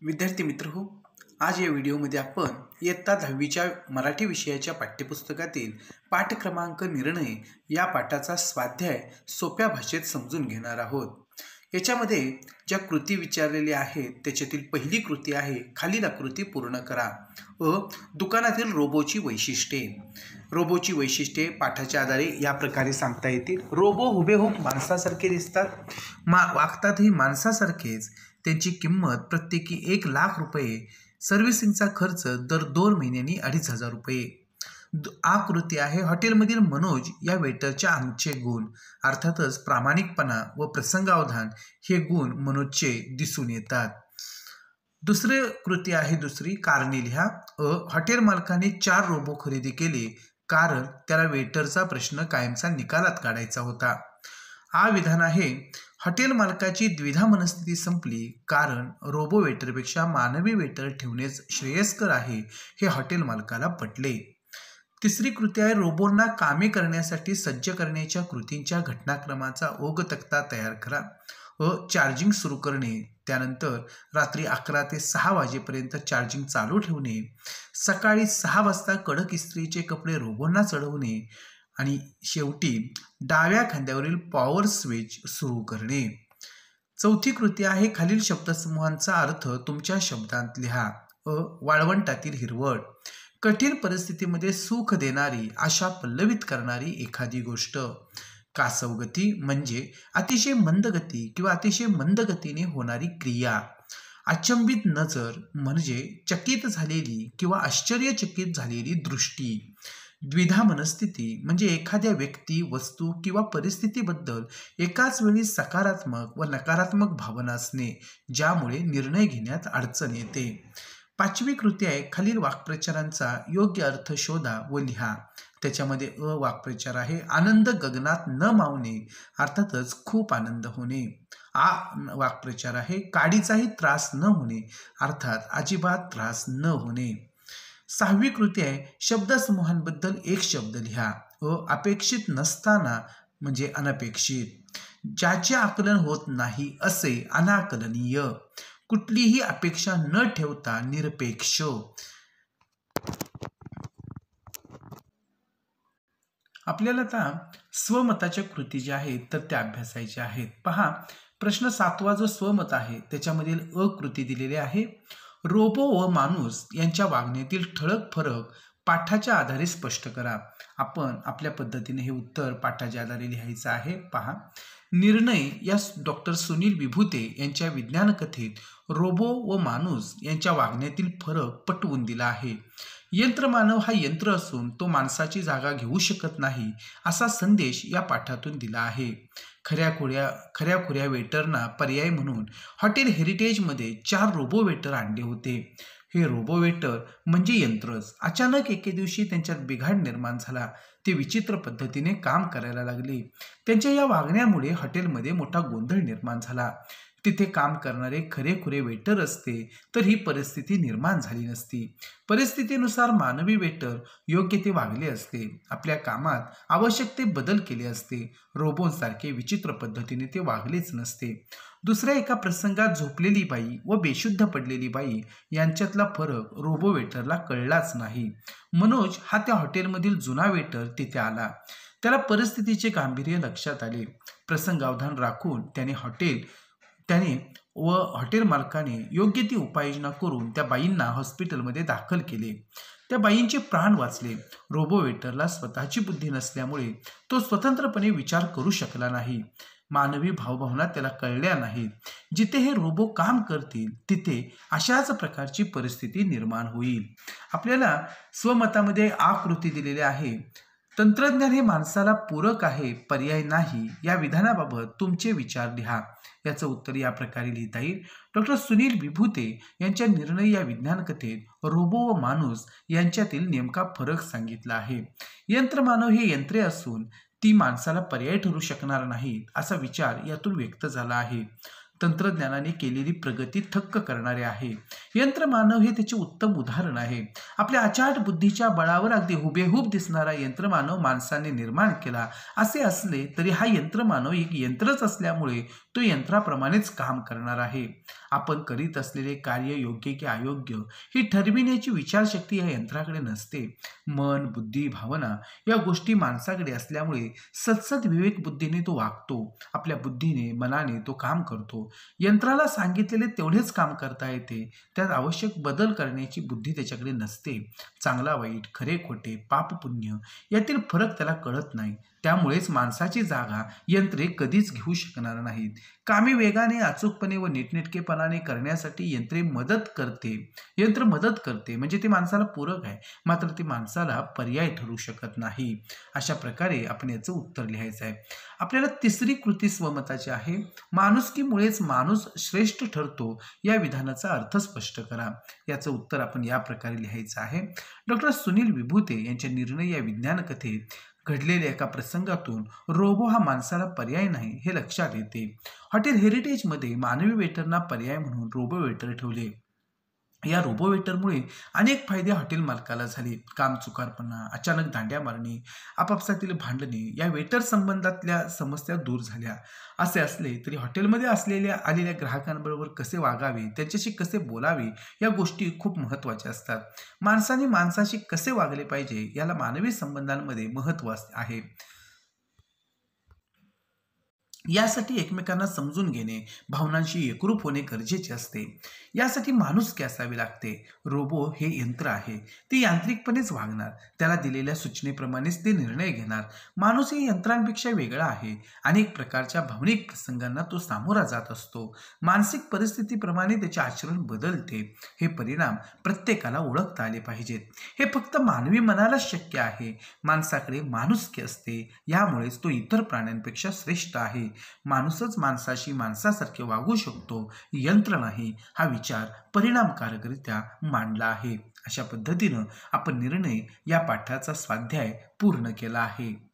विद्यार्थी मित्र हो, आज या व्हिडिओमध्ये आपण इयत्ता 10वीच्या मराठी विषयाच्या पाठ्यपुस्तकातील पाठ क्रमांक निर्णय या पाठाचा स्वाध्याय सोप्या भाषेत समजून घेणार आहोत। याच्यामध्ये ज्या कृती विचारलेल्या आहेत त्याच्यातील पहिली कृती आहे खालील आकृती पूर्ण करा व दुकानातील रोबोची वैशिष्ट्ये। रोबोची वैशिष्ट्ये पाठाच्या आधारे या प्रकारे सांगता येतील। रोबो हुबेहूब माणसासारखे दिसतात, वागतातही माणसासारखेच। त्यांची किंमत प्रत्येकी 1,00,000 रुपये, सर्व्हिसिंगचा खर्च दर 2 महिन्यांनी 2,500 रुपये। आकृती आहे हॉटेलमधील मनोज या वेटरच्या अंगचे गुण। अर्थातच प्रामाणिकपणा व प्रसंगावधान हे गुण मनोजचे दिसून येतात। दुसरी कृती आहे दुसरी कारणे लिहा। हॉटेल मालकाने 4 रोबो खरेदी केले कारण त्याला वेटरचा प्रश्न कायमचा निकालात काढायचा होता। विधान आहे हॉटेल मालकाची द्विधा मनस्थिती संपली कारण रोबो वेटरपेक्षा मानवी वेटर ठेवणेच श्रेयस्कर आहे हे हॉटेल मालकाला पटले। तिसरी कृती आहे रोबोंना कामे करण्यासाठी सज्ज करण्याच्या कृतींच्या घटनाक्रमाचा ओघ तक्ता तयार करा व चार्जिंग सुरू करणे, त्यानंतर रात्री 11 ते 6 वाजेपर्यंत चार्जिंग चालू ठेवणे, सकाळी 6 वाजता कडक इस्त्रीचे कपडे रोबोंना चढवणे आणि शेवटी डाव्या खांद्यावरील पॉवर स्विच सुरू करणे। चौथी कृती आहे खालील शब्दसमूहांचा अर्थ तुमच्या शब्दांत लिहा। वाळवंटातील हिरवळ, कठीण परिस्थितीमध्ये सुख देणारी, आशा पल्लवित करणारी एखादी गोष्ट। कासवगती म्हणजे अतिशय मंद गती किंवा अतिशय मंद गतीने होणारी क्रिया। अचंबित नजर म्हणजे चकित झालेली किंवा आश्चर्यचकित झालेली दृष्टी। द्विधा मनस्थिती म्हणजे एखाद्या व्यक्ती, वस्तू किंवा परिस्थितीबद्दल एकाच वेळी सकारात्मक व नकारात्मक भावना असणे, ज्यामुळे निर्णय घेण्यात अडचण येते। पाचवी कृती आहे खालील वाक्प्रचारांचा योग्य अर्थ शोधा व लिहा। त्याच्यामध्ये वाक्प्रचार आहे आनंद गगनात न मावणे, अर्थातच खूप आनंद होणे। वाक्प्रचार आहे काडीचाही त्रास न होणे, अर्थात अजिबात त्रास न होणे। 6वी कृती आहे शब्दसमूहांबद्दल एक शब्द लिहा। अपेक्षित नसताना म्हणजे अनपेक्षित, ज्याचे आकलन होत नाही असे अनाकलनीय, कुठलीही अपेक्षा न ठेवता निरपेक्ष। आपल्याला आता स्वमताच्या कृती ज्या आहेत तर त्या अभ्यासायच्या आहेत। पहा, प्रश्न 7वा जो स्वमत आहे त्याच्यामधील कृती दिलेली आहे। रोबो व माणूस यांच्या वागण्यातील ठळक फरक पाठाच्या आधारे स्पष्ट करा। आपण आपल्या पद्धतीने हे उत्तर पाठाच्या आधारे लिहायचं आहे। पहा, निर्णय या डॉक्टर सुनील विभूते यांच्या विज्ञान कथेत रोबो व माणूस यांच्या वागण्यातील फरक पटवून दिला आहे। यंत्रमानव हा यंत्र असून तो माणसाची जागा घेऊ शकत नाही असा संदेश या पाठातून दिला आहे। खऱ्याखुऱ्या वेटरना पर्याय म्हणून हॉटेल हेरिटेजमध्ये 4 रोबो वेटर आणले होते। हे रोबो वेटर म्हणजे यंत्रच। अचानक एके दिवशी त्यांच्यात बिघाड निर्माण झाला, ते विचित्र पद्धतीने काम करायला लागले। त्यांच्या या वागण्यामुळे हॉटेलमध्ये मोठा गोंधळ निर्माण झाला। तिथे काम करणारे खरेखुरे वेटर असते तर ही परिस्थिती निर्माण झाली नसती। परिस्थितीनुसार मानवी वेटर योग्य ते वागले असते, आपल्या कामात आवश्यक ते बदल केले असते। रोबोंसारखे विचित्र पद्धतीने ते वागलेच नसते। दुसऱ्या एका प्रसंगात झोपलेली बाई व बेशुद्ध पडलेली बाई यांच्यातला फरक रोबो वेटरला कळलाच नाही। मनोज हा त्या हॉटेलमधील जुना वेटर तिथे आला। त्याला परिस्थितीचे गांभीर्य लक्षात आले। प्रसंगावधान राखून त्याने व हॉटेल मालकाने योग्य ती उपाययोजना करून त्या बाईंना हॉस्पिटलमध्ये दाखल केले। त्या बाईंचे प्राण वाचले। रोबो वेटरला स्वतःची बुद्धी नसल्यामुळे तो स्वतंत्रपणे विचार करू शकला नाही। मानवी भावभावना त्याला कळल्या नाहीत। जिथे हे रोबो काम करतील तिथे अशाच प्रकारची परिस्थिती निर्माण होईल। आपल्याला स्वमतामध्ये आकृती दिलेली आहे। तंत्रज्ञान हे माणसाला पूरक आहे, पर्याय नाही या विधानाबाबत तुमचे विचार लिहा। याचं उत्तर या प्रकारे लिहिता येईल। डॉक्टर सुनील विभूते यांच्या निर्णय या विज्ञान कथेत रोबो व माणूस यांच्यातील नेमका फरक सांगितला आहे। यंत्रमानव हे यंत्रे असून ती माणसाला पर्याय ठरू शकणार नाहीत असा विचार यातून व्यक्त झाला आहे। तंत्रज्ञानाने केलेली प्रगती थक्क करणारे आहे. यंत्रमानव हे त्याचे उत्तम उदाहरण आहे. आपल्या अचाट बुद्धीच्या बळावर अगदी हुबेहूब दिसणारा यंत्रमानव माणसाने निर्माण केला. असे असले तरी हा यंत्रमानव एक यंत्रच असल्यामुळे तो यंत्राप्रमाणेच काम करणार आहे. आपण करीत असलेले कार्य योग्य की अयोग्य ही ठरविण्याची विचारशक्ती या यंत्राकडे नसते. मन, बुद्धी, भावना या गोष्टी माणसाकडे असल्यामुळे सदसद विवेक बुद्धीने तो वागतो. आपल्या बुद्धीने, मनाने तो काम करतो. यंत्राला सांगितलेले तेवढेच काम करता येते. त्यात आवश्यक बदल करण्याची बुद्धी त्याच्याकडे नसते. चांगला वाईट, खरे खोटे, पाप पुण्य यातील फरक त्याला कळत नाही. त्यामुळेच माणसाची जागा यंत्रे कधीच घेऊ शकणार नाहीत. कामे वेगाने, अचूकपणे व नीटनेटकेपणाने करण्यासाठी यंत्र मदत करते म्हणजे ते माणसाला पूरक आहे, मात्र ते माणसाला पर्याय ठरू शकत नाही. अशा प्रकारे आपण याचं उत्तर लिहायचं आहे. आपल्याला तिसरी कृती स्वमताची आहे. माणुसकीमुळेच माणूस श्रेष्ठ ठरतो या विधानाचा अर्थ स्पष्ट करा. याचं उत्तर आपण या प्रकारे लिहायचं आहे. डॉक्टर सुनील विभूते यांच्या निर्णय या विज्ञान कथेत घडलेल्या एका प्रसंगातून रोबो हा माणसाला पर्याय नाही हे लक्षात येते. हॉटेल हेरिटेजमध्ये मानवी वेटरना पर्याय म्हणून रोबो वेटर ठेवले. या रोबो वेटरमुळे अनेक फायदे हॉटेल मालकाला झाले. काम चुकारपणा, अचानक दांड्या मारणे, आपापसातील भांडणे या वेटर संबंधातल्या समस्या दूर झाल्या. असे असले तरी हॉटेलमध्ये आलेल्या ग्राहकांबरोबर कसे वागावे, त्यांच्याशी कसे बोलावे या गोष्टी खूप महत्त्वाच्या असतात. माणसाने माणसाशी कसे वागले पाहिजे याला मानवी संबंधांमध्ये महत्त्व आहे. यासाठी एकमेकांना समजून घेणे, भावनांशी एकरूप होणे गरजेचे असते. यासाठी माणुसकी असावी लागते. रोबो हे यंत्र आहे, ते यांत्रिकपणेच वागणार. त्याला दिलेल्या सूचनेप्रमाणेच ते निर्णय घेणार. माणूस हे यंत्रांपेक्षा वेगळा आहे. अनेक प्रकारच्या भावनिक प्रसंगांना तो सामोरा जात असतो. मानसिक परिस्थितीप्रमाणे त्याचे आचरण बदलते. हे परिणाम प्रत्येकाला ओळखता आले पाहिजेत. हे फक्त मानवी मनालाच शक्य आहे. माणसाकडे माणुसकी असते, यामुळेच तो इतर प्राण्यांपेक्षा श्रेष्ठ आहे. माणूसच माणसाशी माणसासारखे वागू शकतो, यंत्र नाही, हा विचार परिणामकारकरित्या मांडला आहे. अशा पद्धतीनं आपण निर्णय या पाठाचा स्वाध्याय पूर्ण केला आहे.